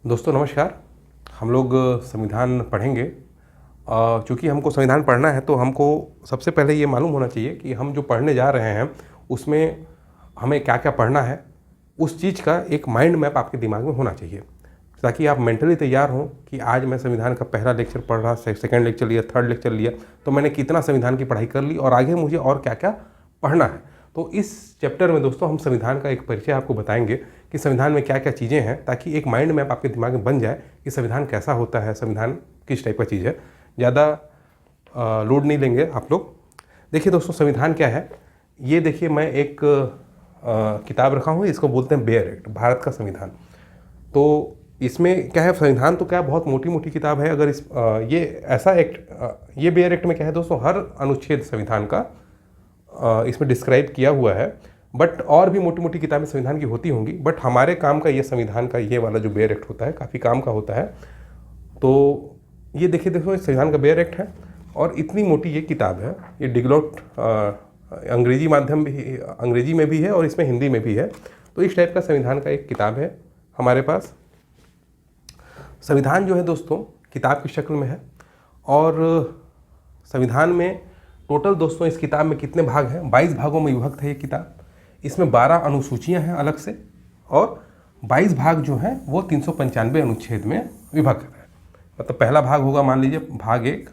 दोस्तों नमस्कार। हम लोग संविधान पढ़ेंगे। चूँकि हमको संविधान पढ़ना है तो हमको सबसे पहले ये मालूम होना चाहिए कि हम जो पढ़ने जा रहे हैं उसमें हमें क्या क्या पढ़ना है। उस चीज़ का एक माइंड मैप आपके दिमाग में होना चाहिए ताकि आप मेंटली तैयार हों कि आज मैं संविधान का पहला लेक्चर पढ़ रहा, सेकंड लेक्चर लिया, थर्ड लेक्चर लिया, तो मैंने कितना संविधान की पढ़ाई कर ली और आगे मुझे और क्या क्या पढ़ना है। तो इस चैप्टर में दोस्तों हम संविधान का एक परिचय आपको बताएंगे कि संविधान में क्या क्या चीज़ें हैं, ताकि एक माइंड मैप आपके दिमाग में बन जाए कि संविधान कैसा होता है, संविधान किस टाइप का चीज़ है। ज़्यादा लोड नहीं लेंगे आप लोग। देखिए दोस्तों, संविधान क्या है, ये देखिए मैं एक किताब रखा हूँ, इसको बोलते हैं बेयर एक्ट, भारत का संविधान। तो इसमें क्या है, संविधान तो क्या बहुत मोटी मोटी किताब है। अगर ये ऐसा एक्ट, ये बेयर एक्ट में क्या है दोस्तों, हर अनुच्छेद संविधान का इसमें डिस्क्राइब किया हुआ है। बट और भी मोटी मोटी किताबें संविधान की होती होंगी, बट हमारे काम का ये संविधान का ये वाला जो बेयर एक्ट होता है काफ़ी काम का होता है। तो ये देखिए दोस्तों, संविधान का बेयर एक्ट है और इतनी मोटी ये किताब है। ये डिगलॉट अंग्रेजी माध्यम भी, अंग्रेजी में भी है और इसमें हिंदी में भी है। तो इस टाइप का संविधान का एक किताब है हमारे पास। संविधान जो है दोस्तों किताब की शक्ल में है और संविधान में टोटल दोस्तों इस किताब में कितने भाग हैं, 22 भागों में विभक्त है ये किताब। इसमें 12 अनुसूचियां हैं अलग से और 22 भाग जो हैं वो 395 अनुच्छेद में विभक्त है। मतलब पहला भाग होगा, मान लीजिए भाग 1,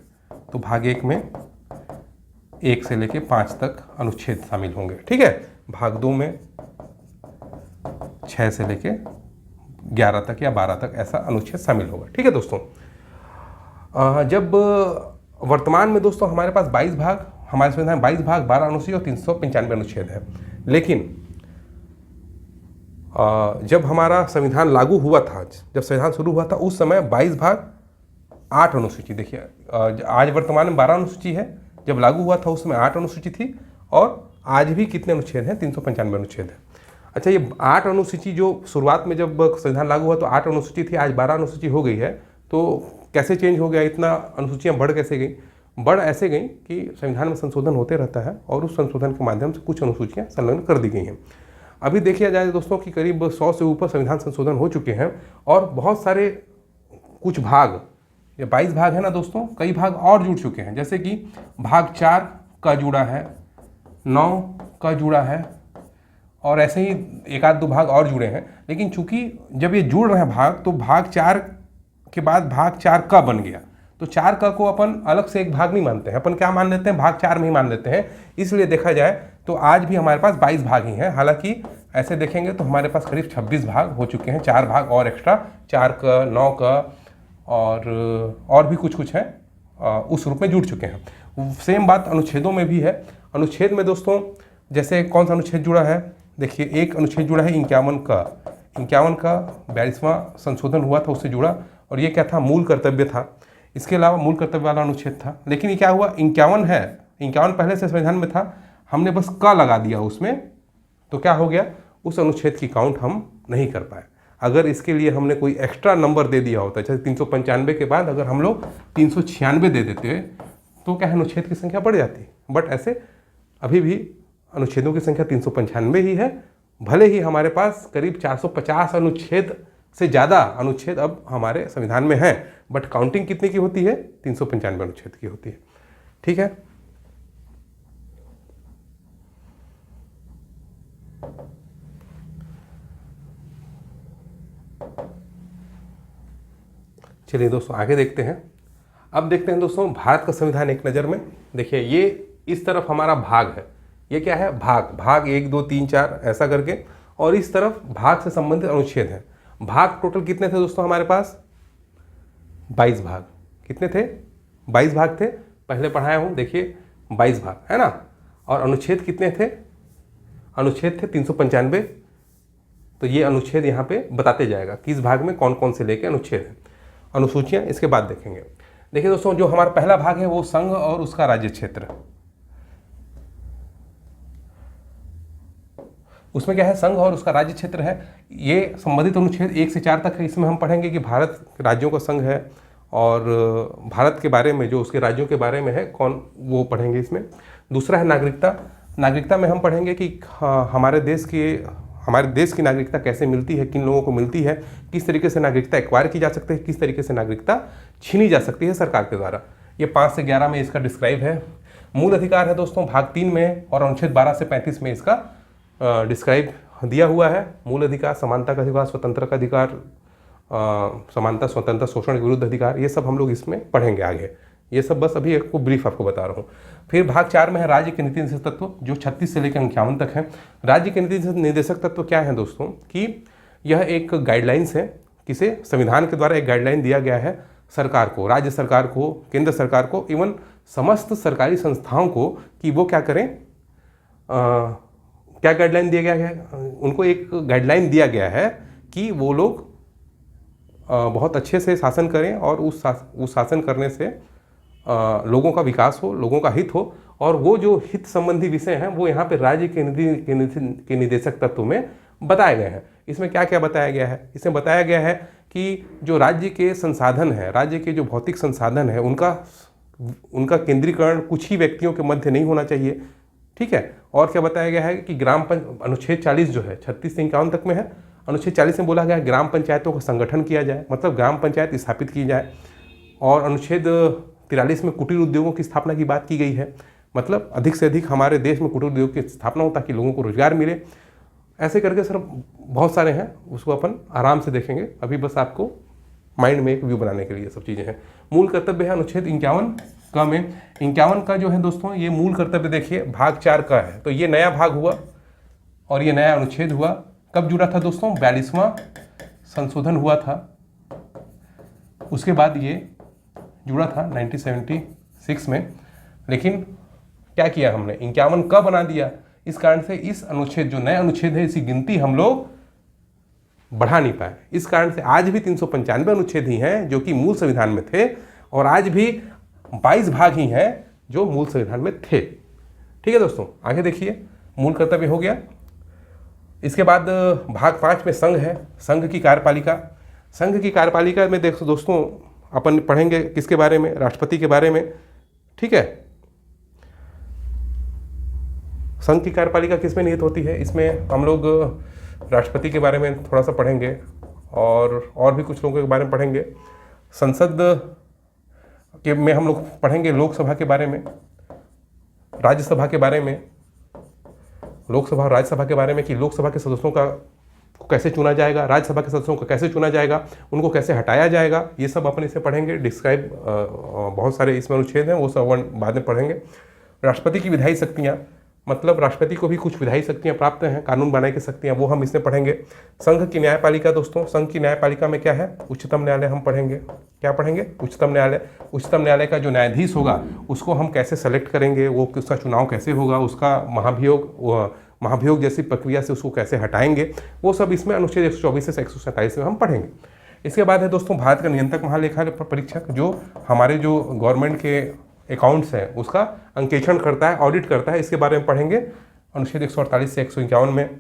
तो भाग 1 में 1 से लेके 5 तक अनुच्छेद शामिल होंगे, ठीक है। भाग 2 में 6 से लेके 11 तक या 12 तक ऐसा अनुच्छेद शामिल होगा, ठीक है दोस्तों। जब वर्तमान में दोस्तों हमारे पास 22 भाग, हमारे संविधान में 22 भाग, 12 अनुसूची और 395 अनुच्छेद है। लेकिन जब हमारा संविधान लागू हुआ था, जब संविधान शुरू हुआ था, उस समय 22 भाग 8 अनुसूची। देखिए आज वर्तमान में 12 अनुसूची है, जब लागू हुआ था उस समय 8 अनुसूची थी और आज भी कितने अनुच्छेद हैं, 395 अनुच्छेद है। अच्छा, ये 8 अनुसूची जो शुरुआत में जब संविधान लागू हुआ तो 8 अनुसूची थी, आज 12 अनुसूची हो गई है। तो कैसे चेंज हो गया, इतना अनुसूचियाँ बढ़ कैसे गई? बढ़ ऐसे गई कि संविधान में संशोधन होते रहता है और उस संशोधन के माध्यम से कुछ अनुसूचियाँ संलग्न कर दी गई हैं। अभी देखिए जाए दोस्तों कि करीब 100 से ऊपर संविधान संशोधन हो चुके हैं और बहुत सारे कुछ भाग, ये 22 भाग है ना दोस्तों, कई भाग और जुड़ चुके हैं। जैसे कि भाग 4 का जुड़ा है, 9 का जुड़ा है और ऐसे ही एक आध दो भाग और जुड़े हैं। लेकिन चूंकि जब ये जुड़ रहे हैं भाग, तो भाग 4 के बाद भाग 4 का बन गया, तो 4 का को अपन अलग से एक भाग नहीं मानते हैं, अपन क्या मान लेते हैं, भाग 4 में ही मान लेते हैं। इसलिए देखा जाए तो आज भी हमारे पास 22 भाग ही हैं। हालांकि ऐसे देखेंगे तो हमारे पास करीब 26 भाग हो चुके हैं, 4 भाग और एक्स्ट्रा, 4 का, 9 का और भी कुछ कुछ हैं उस रूप में जुड़ चुके हैं। सेम बात अनुच्छेदों में भी है। अनुच्छेद में दोस्तों जैसे कौन सा अनुच्छेद जुड़ा है, देखिए एक अनुच्छेद जुड़ा है 51 का। 51 का 42वां संशोधन हुआ था, उससे जुड़ा, और ये क्या था, मूल कर्तव्य था। इसके अलावा मूल कर्तव्य वाला अनुच्छेद था। लेकिन ये क्या हुआ, 51 है, 51 पहले से संविधान में था, हमने बस का लगा दिया उसमें, तो क्या हो गया, उस अनुच्छेद की काउंट हम नहीं कर पाए। अगर इसके लिए हमने कोई एक्स्ट्रा नंबर दे दिया होता, जैसे 395 के बाद अगर हम लोग 396 दे देते तो क्या है, अनुच्छेद की संख्या बढ़ जाती। बट ऐसे अभी भी अनुच्छेदों की संख्या 395 ही है। भले ही हमारे पास करीब 450 अनुच्छेद से ज़्यादा अनुच्छेद अब हमारे संविधान में हैं, बट काउंटिंग कितने की होती है, 395 अनुच्छेद की होती है, ठीक है। चलिए दोस्तों आगे देखते हैं। अब देखते हैं दोस्तों भारत का संविधान एक नज़र में। देखिए ये इस तरफ हमारा भाग है, ये क्या है, भाग 1 2 3 4 ऐसा करके, और इस तरफ भाग से संबंधित अनुच्छेद हैं। भाग टोटल कितने थे दोस्तों हमारे पास, 22 भाग। कितने थे, 22 भाग थे, पहले पढ़ाया हूँ, देखिए 22 भाग है ना। और अनुच्छेद कितने थे, अनुच्छेद थे 395। तो ये अनुच्छेद यहाँ पे बताते जाएगा किस भाग में कौन कौन से लेके अनुच्छेद हैं। अनुसूचियाँ इसके बाद देखेंगे। देखिए दोस्तों, जो हमारा पहला भाग है वो संघ और उसका राज्य क्षेत्र। उसमें क्या है, संघ और उसका राज्य क्षेत्र है। ये संबंधित अनुच्छेद 1 से 4 तक है। इसमें हम पढ़ेंगे कि भारत राज्यों का संघ है और भारत के बारे में जो उसके राज्यों के बारे में है कौन, वो पढ़ेंगे इसमें। दूसरा है नागरिकता। नागरिकता में हम पढ़ेंगे कि हमारे देश के हमारे देश की नागरिकता कैसे मिलती है, किन लोगों को मिलती है, किस तरीके से नागरिकता एक्वायर की जा सकती है, किस तरीके से नागरिकता छीनी जा सकती है सरकार के द्वारा। ये 5 से 11 में इसका डिस्क्राइब है। मूल अधिकार है दोस्तों भाग 3 में, और अनुच्छेद 12 से 35 में इसका डिस्क्राइब दिया हुआ है। मूल अधिकार, समानता का अधिकार, स्वतंत्रता का अधिकार, समानता, स्वतंत्रता, शोषण के विरुद्ध अधिकार, ये सब हम लोग इसमें पढ़ेंगे आगे। ये सब बस अभी एक ब्रीफ आपको बता रहा हूँ। फिर भाग 4 में है राज्य के नीति निर्देशक तत्व, जो 36 से लेकर 51 तक है। राज्य के नीति निर्देशक तत्व क्या है दोस्तों, कि यह एक गाइडलाइंस है, किसे संविधान के द्वारा एक गाइडलाइन दिया गया है सरकार को, राज्य सरकार को, केंद्र सरकार को, इवन समस्त सरकारी संस्थाओं को, कि वो क्या करें। क्या गाइडलाइन दिया गया है उनको? एक गाइडलाइन दिया गया है कि वो लोग बहुत अच्छे से शासन करें, और उस शासन करने से लोगों का विकास हो, लोगों का हित हो, और वो जो हित संबंधी विषय हैं वो यहाँ पे राज्य के निदेशक तत्व में बताए गए हैं। इसमें क्या क्या बताया गया है? इसमें बताया गया है कि जो राज्य के संसाधन है, राज्य के जो भौतिक संसाधन है, उनका केंद्रीकरण कुछ ही व्यक्तियों के मध्य नहीं होना चाहिए, ठीक है। और क्या बताया गया है कि अनुच्छेद 40 जो है 36 से 51 तक में है, अनुच्छेद 40 में बोला गया है ग्राम पंचायतों का संगठन किया जाए, मतलब ग्राम पंचायत स्थापित की जाए। और अनुच्छेद 43 में कुटीर उद्योगों की स्थापना की बात की गई है, मतलब अधिक से अधिक हमारे देश में कुटीर उद्योग की स्थापना हो ताकि लोगों को रोजगार मिले। ऐसे करके सर बहुत सारे हैं, उसको अपन आराम से देखेंगे, अभी बस आपको माइंड में एक व्यू बनाने के लिए सब चीज़ें हैं। मूल कर्तव्य है अनुच्छेद 51 का में 51 का जो है दोस्तों, ये मूल कर्तव्य देखिए भाग 4 का है। तो ये नया भाग हुआ और ये नया अनुच्छेद हुआ। कब जुड़ा था दोस्तों? 42वां संशोधन हुआ था, उसके बाद ये जुड़ा था 1976 में। लेकिन क्या किया हमने? 51 का बना दिया। इस कारण से इस अनुच्छेद, जो नया अनुच्छेद है, इसकी गिनती हम लोग बढ़ा नहीं पाए। इस कारण से आज भी 395 अनुच्छेद ही हैं जो कि मूल संविधान में थे, और आज भी 22 भाग ही हैं जो मूल संविधान में थे। ठीक है दोस्तों, आगे देखिए, मूल कर्तव्य हो गया। इसके बाद भाग 5 में संघ है, संघ की कार्यपालिका। संघ की कार्यपालिका में देखो दोस्तों, अपन पढ़ेंगे किसके बारे में? राष्ट्रपति के बारे में, ठीक है। संघ की कार्यपालिका किसमें निहित होती है? इसमें हम लोग राष्ट्रपति के बारे में थोड़ा सा पढ़ेंगे, और भी कुछ लोगों के बारे में पढ़ेंगे। संसद के में हम लोग पढ़ेंगे लोकसभा के बारे में, राज्यसभा के बारे में, लोकसभा और राज्यसभा के बारे में, कि लोकसभा के सदस्यों का कैसे चुना जाएगा, राज्यसभा के सदस्यों को कैसे चुना जाएगा, उनको कैसे हटाया जाएगा, ये सब अपन इसे पढ़ेंगे। डिस्क्राइब बहुत सारे इसमें अनुच्छेद हैं, वो सब बाद में पढ़ेंगे। राष्ट्रपति की विधायी शक्तियाँ, मतलब राष्ट्रपति को भी कुछ विधायी शक्तियाँ प्राप्त हैं, कानून बनाने की शक्तियाँ, वो हम इसमें पढ़ेंगे। संघ की न्यायपालिका दोस्तों, संघ की न्यायपालिका में क्या है? उच्चतम न्यायालय हम पढ़ेंगे। क्या पढ़ेंगे? उच्चतम न्यायालय। उच्चतम न्यायालय का जो न्यायाधीश होगा उसको हम कैसे सेलेक्ट करेंगे, वो उसका चुनाव कैसे होगा, उसका महाभियोग जैसी प्रक्रिया से उसको कैसे हटाएंगे, वो सब इसमें अनुच्छेद 124 से 147 में हम पढ़ेंगे। इसके बाद है दोस्तों भारत का नियंत्रक महालेखा परीक्षक, जो हमारे जो गवर्नमेंट के अकाउंट्स हैं उसका अंकेक्षण करता है, ऑडिट करता है। इसके बारे में पढ़ेंगे अनुच्छेद 148 से 151 में।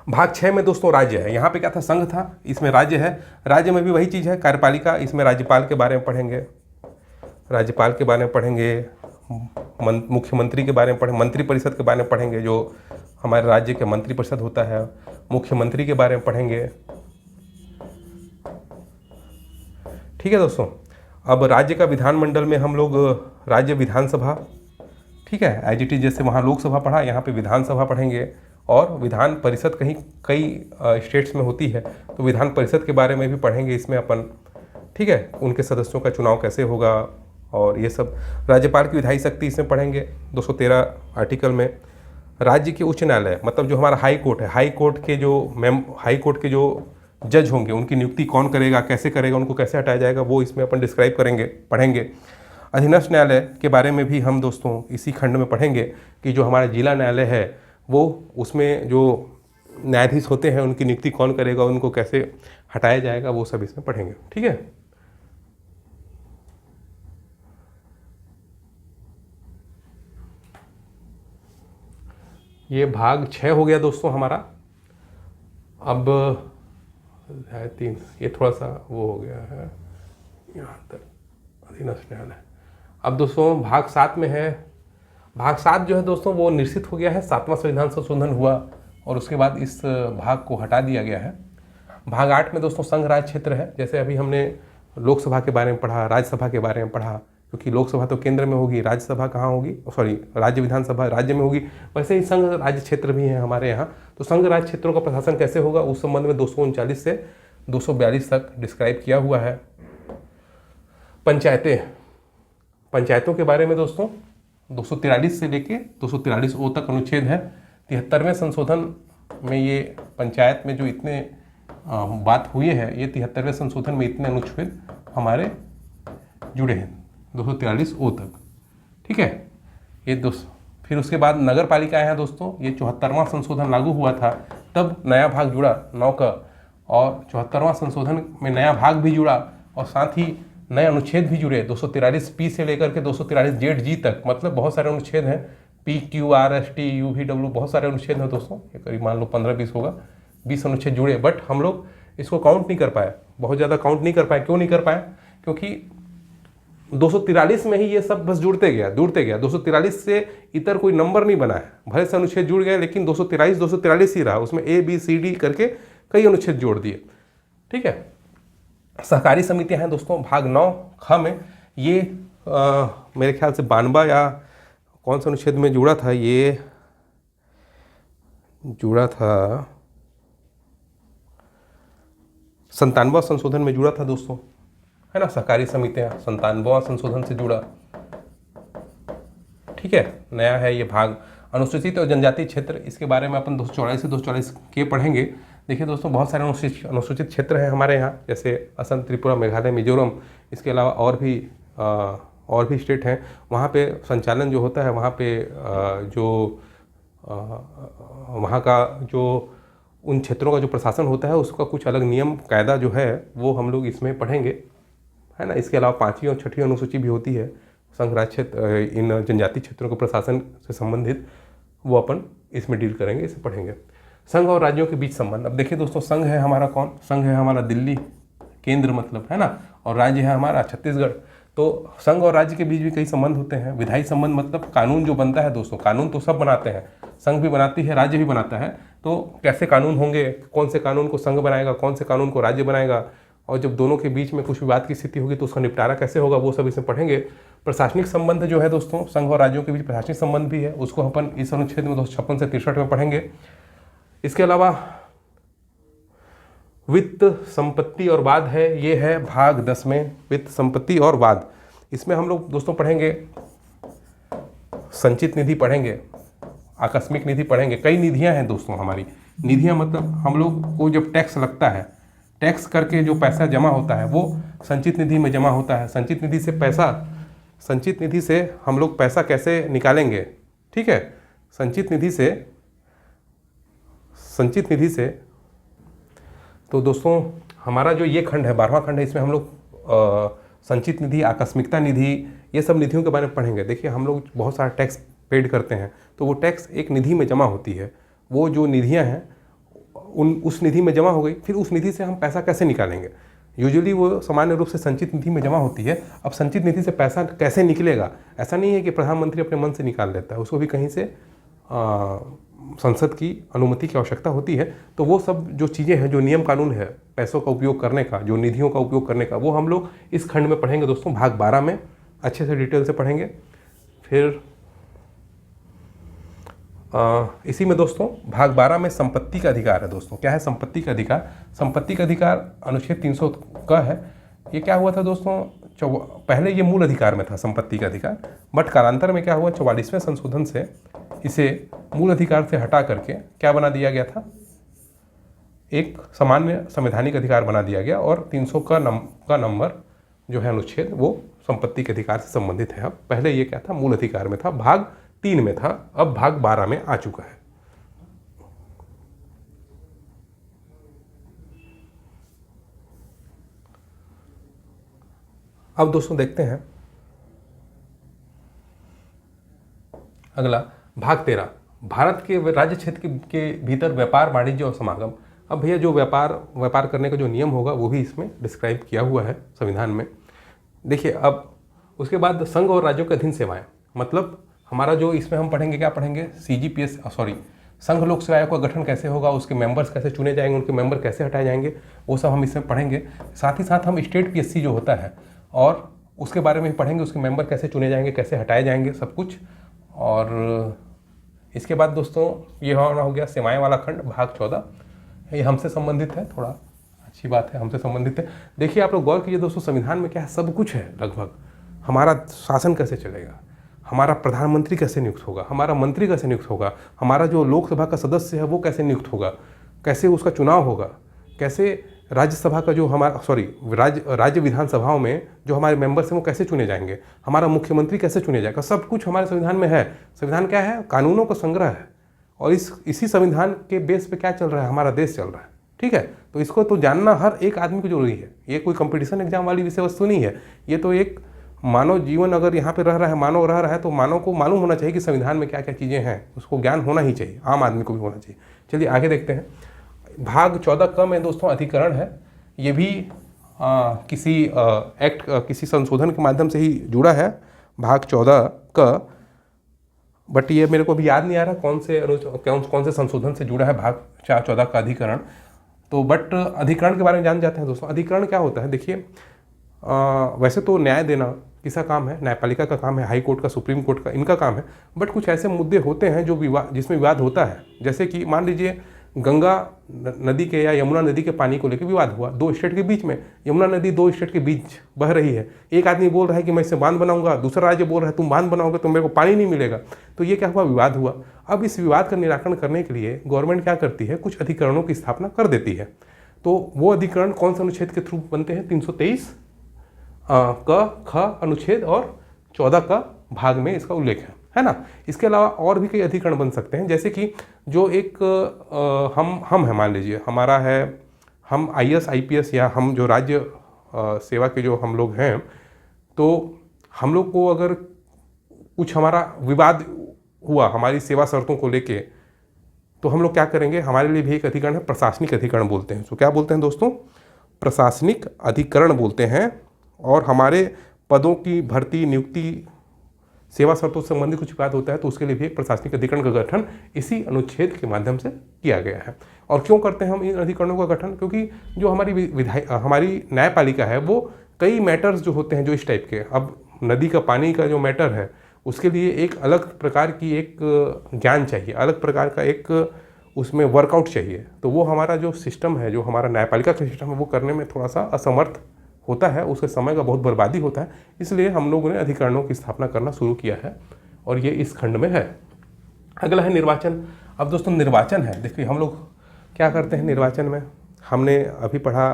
भाग 6 में दोस्तों राज्य है। यहाँ पे क्या था? संघ था, इसमें राज्य है। राज्य में भी वही चीज़ है, कार्यपालिका। इसमें राज्यपाल के बारे में पढ़ेंगे, राज्यपाल के बारे में पढ़ेंगे, मुख्यमंत्री के बारे में पढ़ेंगे, मंत्री परिषद के बारे में पढ़ेंगे, जो हमारे राज्य के मंत्री परिषद होता है, मुख्यमंत्री के बारे में पढ़ेंगे। ठीक है दोस्तों। अब राज्य का विधानमंडल में हम लोग राज्य विधानसभा, ठीक है, एज इट इज, जैसे वहाँ लोकसभा पढ़ा, यहाँ पे विधानसभा पढ़ेंगे। और विधान परिषद कई स्टेट्स में होती है, तो विधान परिषद के बारे में भी पढ़ेंगे इसमें अपन, ठीक है, उनके सदस्यों का चुनाव कैसे होगा, और ये सब। राज्यपाल की विधायी शक्ति इसमें पढ़ेंगे 213 आर्टिकल में। राज्य के उच्च न्यायालय, मतलब जो हमारा हाई कोर्ट है, हाई कोर्ट के जो जज होंगे उनकी नियुक्ति कौन करेगा, कैसे करेगा, उनको कैसे हटाया जाएगा, वो इसमें अपन डिस्क्राइब करेंगे, पढ़ेंगे। अधीनस्थ न्यायालय के बारे में भी हम दोस्तों इसी खंड में पढ़ेंगे, कि जो हमारा जिला न्यायालय है वो, उसमें जो न्यायाधीश होते हैं उनकी नियुक्ति कौन करेगा, उनको कैसे हटाया जाएगा, वो सब इसमें पढ़ेंगे। ठीक है। ये भाग 6 हो गया दोस्तों हमारा। अब है 3, ये थोड़ा सा वो हो गया है यहाँ तक, अधीनस्थ न्यायालय। अब दोस्तों भाग 7 में है। भाग 7 जो है दोस्तों वो निश्चित हो गया है, 7वां संविधान संशोधन हुआ, और उसके बाद इस भाग को हटा दिया गया है। भाग 8 में दोस्तों संघ राज्य क्षेत्र है। जैसे अभी हमने लोकसभा के बारे में पढ़ा, राज्यसभा के बारे में पढ़ा, क्योंकि लोकसभा तो केंद्र में होगी, राज्यसभा कहाँ होगी, सॉरी राज्य विधानसभा राज्य में होगी, वैसे ही संघ राज्य क्षेत्र भी है हमारे यहाँ। तो संघ राज्य क्षेत्रों का प्रशासन कैसे होगा उस संबंध में 239 से 242 तक डिस्क्राइब किया हुआ है। पंचायतों के बारे में दोस्तों 243 से लेके 243 तक अनुच्छेद है। 73वें संशोधन में ये पंचायत में जो इतने बात हुई है, ये 73वें संशोधन में इतने अनुच्छेद हमारे जुड़े हैं 243 तक, ठीक है। ये फिर उसके बाद नगर पालिकाएँ हैं दोस्तों, ये 74वां संशोधन लागू हुआ था, तब नया भाग जुड़ा 9 का, और 74वां संशोधन में नया भाग भी जुड़ा और साथ ही नए अनुच्छेद भी जुड़े 243 से लेकर के 243 तक, मतलब बहुत सारे अनुच्छेद हैं। PQRST UVW बहुत सारे अनुच्छेद हैं दोस्तों, ये करीब मान लो 15-20 होगा, 20 अनुच्छेद जुड़े। बट हम लोग इसको काउंट नहीं कर पाए, बहुत ज़्यादा काउंट नहीं कर पाए। क्यों नहीं कर पाए? क्योंकि 243 में ही ये सब बस जुड़ते गया 243 से इतर कोई नंबर नहीं बना है। भले से अनुच्छेद जुड़ गए लेकिन 243 ही रहा, उसमें ABCD करके कई अनुच्छेद जोड़ दिए, ठीक है। सहकारी समितियां हैं दोस्तों, भाग 9 ख में, ये मेरे ख्याल से 92 या कौन सा अनुच्छेद में जुड़ा था, ये जुड़ा था 97वां संशोधन में जुड़ा था दोस्तों, है ना। सहकारी समितियां 97वां संशोधन से जुड़ा, ठीक है। नया है ये भाग। अनुसूचित और जनजाति क्षेत्र, इसके बारे में अपन 244 से 244 के पढ़ेंगे। देखिए दोस्तों, बहुत सारे अनुसूचित क्षेत्र हैं हमारे यहाँ, जैसे असम, त्रिपुरा, मेघालय, मिजोरम, इसके अलावा और भी स्टेट हैं। वहाँ पे संचालन जो होता है, वहाँ का जो उन क्षेत्रों का जो प्रशासन होता है, उसका कुछ अलग नियम कायदा जो है वो हम लोग इसमें पढ़ेंगे, है ना। इसके अलावा 5वीं और 6वीं अनुसूची भी होती है, संघ राज्य क्षेत्र, इन जनजाति क्षेत्रों के प्रशासन से संबंधित, वो अपन इसमें डील करेंगे, इसे पढ़ेंगे। संघ और राज्यों के बीच संबंध। अब देखिए दोस्तों, संघ है हमारा कौन? संघ है हमारा दिल्ली, केंद्र मतलब, है ना, और राज्य है हमारा छत्तीसगढ़। तो संघ और राज्य के बीच भी कई संबंध होते हैं। विधायी संबंध मतलब कानून जो बनता है दोस्तों, कानून तो सब बनाते हैं, संघ भी बनाती है, राज्य भी बनाता है। तो कैसे कानून होंगे, कौन से कानून को संघ बनाएगा, कौन से कानून को राज्य बनाएगा, और जब दोनों के बीच में कुछ विवाद की स्थिति होगी तो उसका निपटारा कैसे होगा, वो सब इसमें पढ़ेंगे। प्रशासनिक संबंध जो है दोस्तों, संघ और राज्यों के बीच प्रशासनिक संबंध भी है, उसको अपन इस अनुच्छेद में 256 से 63 में पढ़ेंगे। इसके अलावा वित्त, संपत्ति और वाद है, ये है भाग 10 में, वित्त, संपत्ति और वाद। इसमें हम लोग दोस्तों पढ़ेंगे संचित निधि पढ़ेंगे, आकस्मिक निधि पढ़ेंगे। कई निधियां हैं दोस्तों हमारी। निधियां मतलब हम लोग को जब टैक्स लगता है, टैक्स करके जो पैसा जमा होता है वो संचित निधि में जमा होता है। संचित निधि से हम लोग पैसा कैसे निकालेंगे, ठीक है। संचित निधि से तो दोस्तों हमारा जो ये खंड है, 12वां खंड है, इसमें हम लोग संचित निधि, आकस्मिकता निधि, ये सब निधियों के बारे में पढ़ेंगे। देखिए, हम लोग बहुत सारा टैक्स पेड करते हैं, तो वो टैक्स एक निधि में जमा होती है। वो जो निधियां हैं उस निधि में जमा हो गई, फिर उस निधि से हम पैसा कैसे निकालेंगे। यूजुअली वो सामान्य रूप से संचित निधि में जमा होती है। अब संचित निधि से पैसा कैसे निकलेगा, ऐसा नहीं है कि प्रधानमंत्री अपने मन से निकाल लेता है, उसको भी कहीं से संसद की अनुमति की आवश्यकता होती है। तो वो सब जो चीज़ें हैं, जो नियम कानून है पैसों का उपयोग करने का, जो निधियों का उपयोग करने का, वो हम लोग इस खंड में पढ़ेंगे दोस्तों, भाग 12 में अच्छे से डिटेल से पढ़ेंगे। फिर इसी में दोस्तों भाग 12 में संपत्ति का अधिकार है दोस्तों। क्या है संपत्ति का अधिकार? संपत्ति का अधिकार अनुच्छेद 300 का है। ये क्या हुआ था दोस्तों, पहले ये मूल अधिकार में था संपत्ति का अधिकार, बट कालांतर में क्या हुआ, 44वें संशोधन से इसे मूल अधिकार से हटा करके क्या बना दिया गया था, एक सामान्य संवैधानिक अधिकार बना दिया गया, और 300 का नंबर जो है अनुच्छेद, वो संपत्ति के अधिकार से संबंधित है। अब पहले ये क्या था, मूल अधिकार में था, भाग 3 में था, अब भाग 12 में आ चुका है। अब दोस्तों देखते हैं अगला भाग 13, भारत के राज्य क्षेत्र के भीतर व्यापार, वाणिज्य और समागम। अब भैया जो व्यापार करने का जो नियम होगा वो भी इसमें डिस्क्राइब किया हुआ है संविधान में। देखिए, अब उसके बाद संघ और राज्यों के अधीन सेवाएं, मतलब हमारा जो इसमें हम पढ़ेंगे, क्या पढ़ेंगे, संघ लोक सेवा आयोग का गठन कैसे होगा, उसके मेंबर्स कैसे चुने जाएंगे, उनके मेंबर कैसे हटाए जाएंगे, वो सब हम इसमें पढ़ेंगे। साथ ही साथ हम स्टेट पीएससी जो होता है और उसके बारे में भी पढ़ेंगे, उसके मेंबर कैसे चुने जाएंगे, कैसे हटाए जाएंगे, सब कुछ। और इसके बाद दोस्तों ये हो गया सेवाएं वाला खंड भाग 14, ये हमसे संबंधित है, थोड़ा अच्छी बात है, हमसे संबंधित है। देखिए आप लोग गौर कीजिए दोस्तों, संविधान में क्या है, सब कुछ है लगभग। हमारा शासन कैसे चलेगा, हमारा प्रधानमंत्री कैसे नियुक्त होगा, हमारा मंत्री कैसे नियुक्त होगा, हमारा जो लोकसभा का सदस्य है वो कैसे नियुक्त होगा, कैसे उसका चुनाव होगा, कैसे राज्यसभा का जो हमारा राज्य विधानसभाओं में जो हमारे मेंबर्स हैं वो कैसे चुने जाएंगे, हमारा मुख्यमंत्री कैसे चुने जाएगा, सब कुछ हमारे संविधान में है। संविधान क्या है, कानूनों का संग्रह है। और इसी संविधान के बेस पे क्या चल रहा है, हमारा देश चल रहा है। ठीक है, तो इसको तो जानना हर एक आदमी को जरूरी है। ये कोई कंपटीशन एग्जाम वाली विषय वस्तु नहीं है, ये तो एक मानव जीवन अगर यहाँ पे रह रहा है, मानव रह रहा है, तो मानव को मालूम होना चाहिए कि संविधान में क्या क्या चीज़ें हैं, उसको ज्ञान होना ही चाहिए, आम आदमी को भी होना चाहिए। चलिए आगे देखते हैं। भाग 14 क में दोस्तों अधिकरण है, ये भी किसी संशोधन के माध्यम से ही जुड़ा है, भाग 14 क। बट ये मेरे को भी याद नहीं आ रहा कौन से संशोधन से जुड़ा है भाग 14 का अधिकरण। तो बट अधिकरण के बारे में जान जाते हैं दोस्तों। अधिकरण क्या होता है, देखिए वैसे तो न्याय देना किसका काम है, न्यायपालिका का काम है, हाई कोर्ट का, सुप्रीम कोर्ट का, इनका काम है। बट कुछ ऐसे मुद्दे होते हैं जो जिसमें विवाद होता है, जैसे कि मान लीजिए गंगा नदी के या यमुना नदी के पानी को लेकर विवाद हुआ दो स्टेट के बीच में। यमुना नदी दो स्टेट के बीच बह रही है, एक आदमी बोल रहा है कि मैं इससे बांध बनाऊंगा, दूसरा राज्य बोल रहा है तुम बांध बनाओगे तो मेरे को पानी नहीं मिलेगा। तो ये क्या हुआ, विवाद हुआ। अब इस विवाद का निराकरण करने के लिए गवर्नमेंट क्या करती है, कुछ अधिकरणों की स्थापना कर देती है। तो वो अधिकरण कौन से अनुच्छेद के थ्रू बनते हैं, 323 क, ख अनुच्छेद और 14 का भाग में इसका उल्लेख है ना। इसके अलावा और भी कई अधिकरण बन सकते हैं, जैसे कि जो एक हम है, मान लीजिए हमारा है, हम IAS IPS या हम जो राज्य सेवा के जो हम लोग हैं, तो हम लोग को अगर कुछ हमारा विवाद हुआ हमारी सेवा शर्तों को लेके, तो हम लोग क्या करेंगे, हमारे लिए भी एक अधिकरण है, प्रशासनिक अधिकरण बोलते हैं। तो क्या बोलते हैं दोस्तों, प्रशासनिक अधिकरण बोलते हैं। और हमारे पदों की भर्ती, नियुक्ति, सेवा शर्तों से संबंधित कुछ बात होता है तो उसके लिए भी एक प्रशासनिक अधिकरण का गठन इसी अनुच्छेद के माध्यम से किया गया है। और क्यों करते हैं हम इन अधिकरणों का गठन, क्योंकि जो हमारी न्यायपालिका है वो कई मैटर्स जो होते हैं जो इस टाइप के, अब नदी का पानी का जो मैटर है उसके लिए एक अलग प्रकार की एक ज्ञान चाहिए, अलग प्रकार का एक उसमें वर्कआउट चाहिए। तो वो हमारा जो सिस्टम है, जो हमारा न्यायपालिका का सिस्टम है, वो करने में थोड़ा सा असमर्थ होता है, उसके समय का बहुत बर्बादी होता है। इसलिए हम लोगों ने अधिकरणों की स्थापना करना शुरू किया है और ये इस खंड में है। अगला है निर्वाचन। अब दोस्तों निर्वाचन है, देखिए हम लोग क्या करते हैं निर्वाचन में, हमने अभी पढ़ा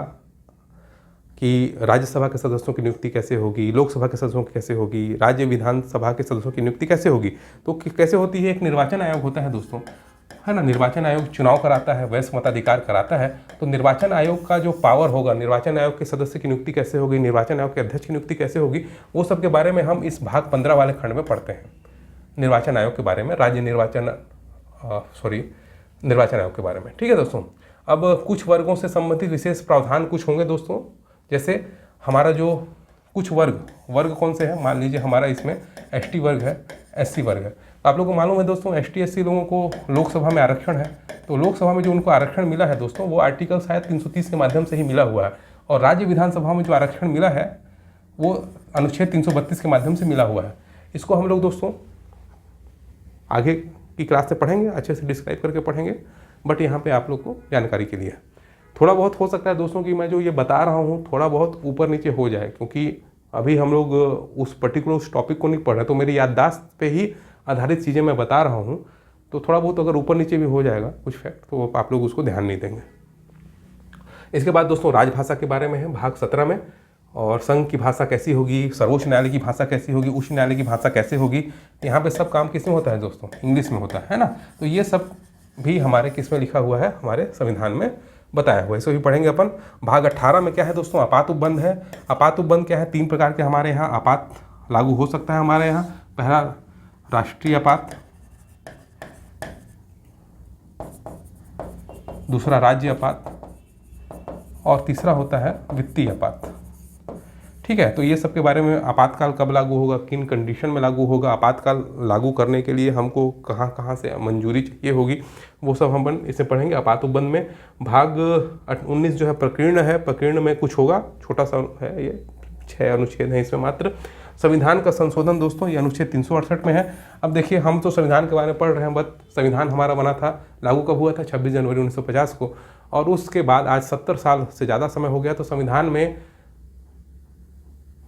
कि राज्यसभा के सदस्यों की नियुक्ति कैसे होगी, लोकसभा के सदस्यों की कैसे होगी, राज्य विधानसभा के सदस्यों की नियुक्ति कैसे होगी। तो कैसे होती है, एक निर्वाचन आयोग होता है दोस्तों, है ना। निर्वाचन आयोग चुनाव कराता है, वयस्क मताधिकार कराता है। तो निर्वाचन आयोग का जो पावर होगा, निर्वाचन आयोग के सदस्य की नियुक्ति कैसे होगी, निर्वाचन आयोग के अध्यक्ष की नियुक्ति कैसे होगी, वो सब के बारे में हम इस भाग 15 वाले खंड में पढ़ते हैं। निर्वाचन आयोग के बारे में, निर्वाचन आयोग के बारे में। ठीक है दोस्तों। अब कुछ वर्गों से संबंधित विशेष प्रावधान कुछ होंगे दोस्तों, जैसे हमारा जो कुछ वर्ग कौन से हैं, मान लीजिए हमारा इसमें ST वर्ग है, SC वर्ग है। तो आप लोगों को मालूम है दोस्तों ST SC लोगों को लोकसभा में आरक्षण है। तो लोकसभा में जो उनको आरक्षण मिला है दोस्तों, वो आर्टिकल शायद 330 के माध्यम से ही मिला हुआ है। और राज्य विधानसभा में जो आरक्षण मिला है वो अनुच्छेद 332 के माध्यम से मिला हुआ है। इसको हम लोग दोस्तों आगे की क्लास से पढ़ेंगे, अच्छे से डिस्क्राइब करके पढ़ेंगे। बट यहाँ पे आप लोग को जानकारी के लिए थोड़ा बहुत हो सकता है दोस्तों कि मैं जो ये बता रहा हूँ थोड़ा बहुत ऊपर नीचे हो जाए, क्योंकि अभी हम लोग उस पर्टिकुलर उस टॉपिक को नहीं पढ़ रहे, तो मेरी याददाश्त पे ही आधारित चीज़ें मैं बता रहा हूँ। तो थोड़ा बहुत अगर ऊपर नीचे भी हो जाएगा कुछ फैक्ट, तो आप लोग उसको ध्यान नहीं देंगे। इसके बाद दोस्तों राजभाषा के बारे में है भाग 17 में, और संघ की भाषा कैसी होगी, सर्वोच्च न्यायालय की भाषा कैसी होगी, उच्च न्यायालय की भाषा कैसे होगी। यहाँ पे सब काम किस में होता है दोस्तों, इंग्लिश में होता है ना। तो ये सब भी हमारे किस में लिखा हुआ है, हमारे संविधान में बताया हुआ है, इसे भी पढ़ेंगे अपन। भाग 18 में क्या है दोस्तों, आपात उपबंध है। आपात उपबंध क्या है, 3 प्रकार के हमारे यहाँ आपात लागू हो सकता है हमारे यहाँ। पहला राष्ट्रीय आपात, दूसरा राज्य आपात और तीसरा होता है वित्तीय आपात। ठीक है। तो ये सब के बारे में, आपातकाल कब लागू होगा, किन कंडीशन में लागू होगा, आपातकाल लागू करने के लिए हमको कहाँ कहाँ से मंजूरी चाहिए होगी, वो सब हम इसे पढ़ेंगे। आपात उपबंध में भाग 19 जो है प्रकीर्ण है, प्रकीर्ण में कुछ होगा, छोटा सा है, ये 6 अनुच्छेद हैं इसमें मात्र। संविधान का संशोधन दोस्तों, ये अनुच्छेद 368 में है। अब देखिए, हम तो संविधान के बारे में पढ़ रहे हैं, बट संविधान हमारा बना था, लागू कब हुआ था, 26 जनवरी 1950 को, और उसके बाद आज 70 साल से ज़्यादा समय हो गया। तो संविधान में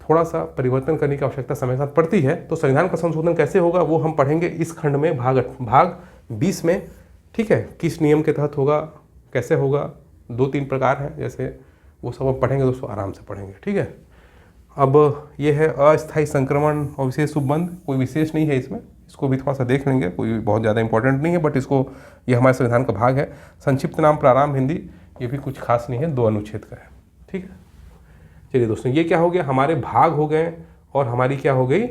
थोड़ा सा परिवर्तन करने की आवश्यकता समय के साथ पड़ती है। तो संविधान का संशोधन कैसे होगा वो हम पढ़ेंगे इस खंड में, भाग 20 में। ठीक है, किस नियम के तहत होगा, कैसे होगा, 2-3 प्रकार हैं जैसे, वो सब हम पढ़ेंगे दोस्तों, आराम से पढ़ेंगे। ठीक है। अब ये है अस्थायी संक्रमण और विशेष उपबंध, कोई विशेष नहीं है इसमें, इसको भी थोड़ा सा देख लेंगे, कोई बहुत ज़्यादा इंपॉर्टेंट नहीं है, बट इसको, ये हमारे संविधान का भाग है। संक्षिप्त नाम प्रारंभ हिंदी, ये भी कुछ खास नहीं है, 2 अनुच्छेद का है। ठीक है, चलिए दोस्तों, ये क्या हो गया, हमारे भाग हो गए, और हमारी क्या हो गई,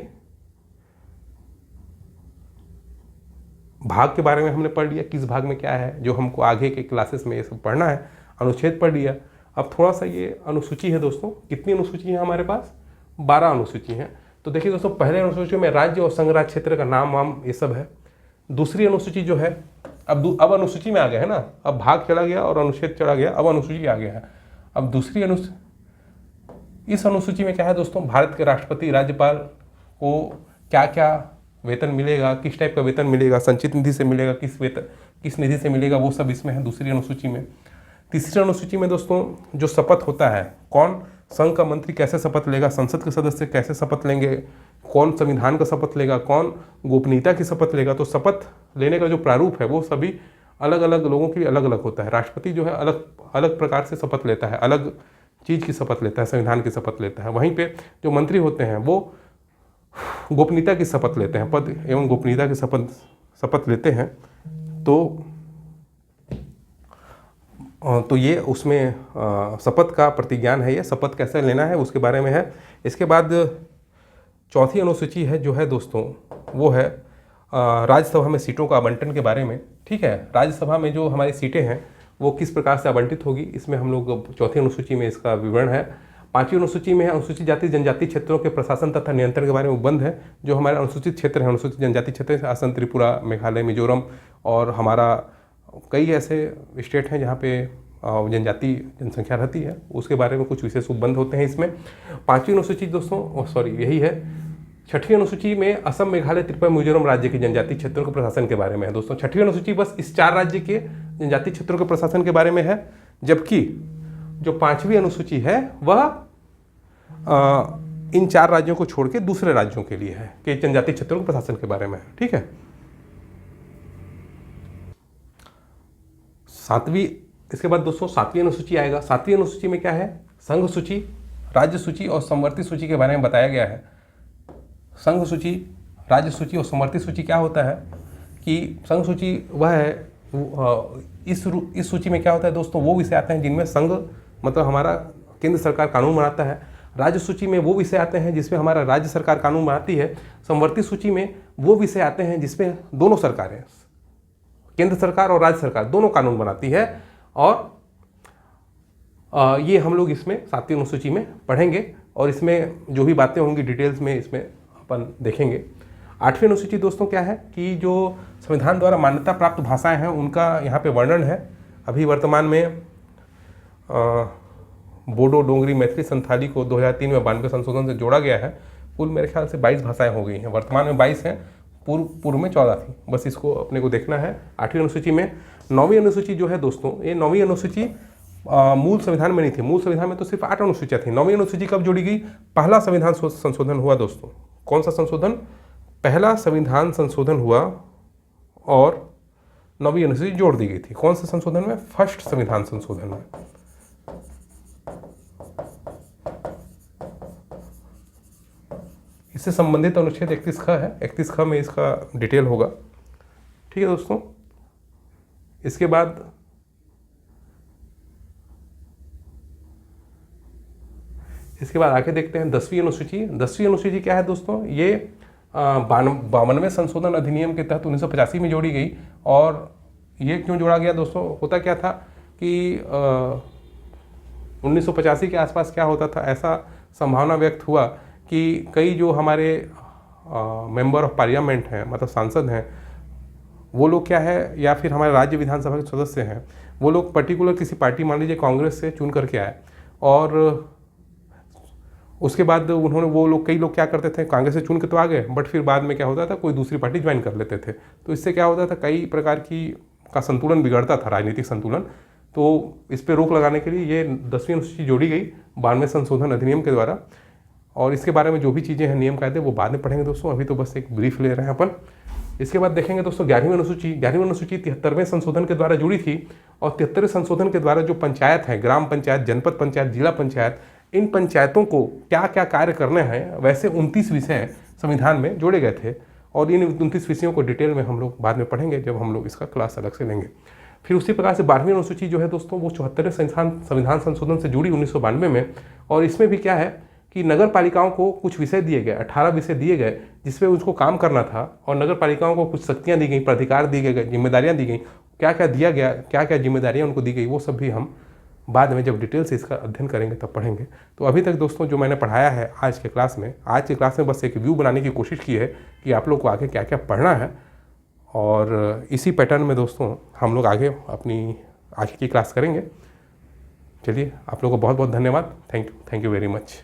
भाग के बारे में हमने पढ़ लिया, किस भाग में क्या है, जो हमको आगे के क्लासेस में ये सब पढ़ना है। अनुच्छेद पढ़ लिया। अब थोड़ा सा ये अनुसूची है दोस्तों, कितनी अनुसूची है हमारे पास, 12 अनुसूची हैं। तो देखिए दोस्तों, पहले अनुसूची में राज्य और संघ राज्य क्षेत्र का नाम वाम ये सब है। दूसरी अनुसूची जो है, अब अनुसूची में आ गया है ना, अब भाग चला गया और अनुच्छेद चला गया, अब अनुसूची आ गया है। अब दूसरी इस अनुसूची में क्या है दोस्तों, भारत के राष्ट्रपति राज्यपाल को क्या क्या वेतन मिलेगा, किस टाइप का वेतन मिलेगा, संचित निधि से मिलेगा, किस निधि से मिलेगा, वो सब इसमें है दूसरी अनुसूची में। तीसरी अनुसूची में दोस्तों जो शपथ होता है, कौन संघ का मंत्री कैसे शपथ लेगा, संसद के सदस्य कैसे शपथ लेंगे, कौन संविधान का शपथ लेगा, कौन गोपनीयता की शपथ लेगा। तो शपथ लेने का जो प्रारूप है वो सभी अलग अलग लोगों के लिए अलग अलग होता है। राष्ट्रपति जो है अलग अलग प्रकार से शपथ लेता है, अलग चीज़ की शपथ लेता है, संविधान की शपथ लेता है। वहीं पे जो मंत्री होते हैं वो गोपनीयता की शपथ लेते हैं, पद एवं गोपनीयता की शपथ लेते हैं। तो ये उसमें शपथ का प्रतिज्ञान है, ये शपथ कैसे लेना है उसके बारे में है। इसके बाद चौथी अनुसूची है जो है दोस्तों, वो है राज्यसभा में सीटों का आवंटन के बारे में। ठीक है, राज्यसभा में जो हमारी सीटें हैं वो किस प्रकार से आवंटित होगी, इसमें हम लोग चौथी अनुसूची में इसका विवरण है। 5वीं अनुसूची में है अनुसूचित जाति जनजाति क्षेत्रों के प्रशासन तथा नियंत्रण के बारे में उपबंध है। जो हमारे अनुसूचित क्षेत्र हैं, अनुसूचित जनजाति क्षेत्र, असम, त्रिपुरा, मेघालय, मिजोरम, और हमारा कई ऐसे स्टेट हैं जहाँ पे जनजाति जनसंख्या रहती है, उसके बारे में कुछ विशेष उपबंध होते हैं इसमें। 5वीं अनुसूची दोस्तों, यही है। 6वीं अनुसूची में असम, मेघालय, त्रिपुरा, मिजोरम राज्य के जनजाति क्षेत्रों के प्रशासन के बारे में है दोस्तों। 6वीं अनुसूची बस इस 4 राज्य के जनजाति क्षेत्रों के प्रशासन के बारे में है, जबकि जो 5वीं अनुसूची है वह इन 4 राज्यों को छोड़ के दूसरे राज्यों के लिए है कि जनजाति क्षेत्रों के प्रशासन के बारे में है। ठीक है। 7वीं, इसके बाद दोस्तों 7वीं अनुसूची आएगा। 7वीं अनुसूची में क्या है, संघ सूची, राज्य सूची और समवर्ती सूची के बारे में बताया गया है। संघ सूची, राज्य सूची और समवर्ती सूची क्या होता है कि संघ सूची वह है, इस सूची में क्या होता है दोस्तों, वो विषय आते हैं जिनमें संघ मतलब हमारा केंद्र सरकार कानून बनाता है। राज्य सूची में वो विषय आते हैं जिसमें हमारा राज्य सरकार कानून बनाती है। समवर्ती सूची में वो विषय आते हैं जिसमें दोनों सरकारें, केंद्र सरकार और राज्य सरकार दोनों कानून बनाती है। और ये हम लोग इसमें 7वीं अनुसूची में पढ़ेंगे, और इसमें जो भी बातें होंगी डिटेल्स में इसमें अपन देखेंगे। 8वीं अनुसूची दोस्तों क्या है कि जो संविधान द्वारा मान्यता प्राप्त भाषाएं हैं उनका यहाँ पे वर्णन है। अभी वर्तमान में बोडो, डोंगरी, मैथिली, संथाली को 2003 में 92 संशोधन से जोड़ा गया है। कुल मेरे ख्याल से 22 भाषाएं हो गई हैं, वर्तमान में 22 हैं, पूर्व में 14 थी। बस इसको अपने को देखना है 8वीं अनुसूची में। 9वीं अनुसूची जो है दोस्तों, ये 9वीं अनुसूची मूल संविधान में नहीं थी, मूल संविधान में तो सिर्फ 8 अनुसूचियाँ थी। 9वीं अनुसूची कब जोड़ी गई, पहला संविधान संशोधन हुआ दोस्तों। कौन सा संशोधन, पहला संविधान संशोधन हुआ और 9वीं अनुसूची जोड़ दी गई थी। कौन से संशोधन में, फर्स्ट संविधान संशोधन में। इससे संबंधित अनुच्छेद 31 है, 31 में इसका डिटेल होगा। ठीक है दोस्तों। इसके बाद आगे देखते हैं 10वीं अनुसूची। 10वीं अनुसूची क्या है दोस्तों, ये 52वें संशोधन अधिनियम के तहत 1985 में जोड़ी गई। और ये क्यों जोड़ा गया दोस्तों, होता क्या था कि 1985 के आसपास क्या होता था, ऐसा संभावना व्यक्त हुआ कि कई जो हमारे मेंबर ऑफ पार्लियामेंट हैं, मतलब सांसद हैं, वो लोग क्या है, या फिर हमारे राज्य विधानसभा के सदस्य हैं, वो लोग पर्टिकुलर किसी पार्टी, मान लीजिए कांग्रेस से चुन करके आए, और उसके बाद उन्होंने, वो लोग, कई लोग क्या करते थे, कांग्रेस से चुन के तो आ गए, बट फिर बाद में क्या होता था, कोई दूसरी पार्टी ज्वाइन कर लेते थे। तो इससे क्या होता था, कई प्रकार का संतुलन बिगड़ता था, राजनीतिक संतुलन। तो इस पर रोक लगाने के लिए ये 10वीं अनुसूची जोड़ी गई 92 संशोधन अधिनियम के द्वारा। और इसके बारे में जो भी चीज़ें हैं, नियम कायदे, वो बाद में पढ़ेंगे दोस्तों, अभी तो बस एक ब्रीफ ले रहे हैं अपन। इसके बाद देखेंगे दोस्तों 11वीं अनुसूची। 11वीं अनुसूची 73वें संशोधन के द्वारा जुड़ी थी, और 73वें संशोधन के द्वारा जो पंचायत है, ग्राम पंचायत, जनपद पंचायत, जिला पंचायत, इन पंचायतों को क्या क्या कार्य करने हैं, वैसे 29 विषय संविधान में जोड़े गए थे। और इन 29 विषयों को डिटेल में हम लोग बाद में पढ़ेंगे, जब हम लोग इसका क्लास अलग से लेंगे। फिर उसी प्रकार से 12वीं अनुसूची जो है दोस्तों, वो 74वें संविधान संशोधन से जुड़ी 1992 में। और इसमें भी क्या है कि नगर पालिकाओं को कुछ विषय दिए गए, 18 विषय दिए गए, जिसपे उसको काम करना था। और नगर पालिकाओं को कुछ शक्तियाँ दी गई, प्राधिकार दिए गए, जिम्मेदारियाँ दी गई, क्या क्या दिया गया, क्या क्या जिम्मेदारियाँ उनको दी गई, वो सब भी हम बाद में जब डिटेल से इसका अध्ययन करेंगे तब पढ़ेंगे। तो अभी तक दोस्तों जो मैंने पढ़ाया है आज के क्लास में बस एक व्यू बनाने की कोशिश की है कि आप लोग को आगे क्या क्या पढ़ना है। और इसी पैटर्न में दोस्तों हम लोग आगे अपनी आगे की क्लास करेंगे। चलिए, आप लोगों को बहुत बहुत धन्यवाद। Thank you very much.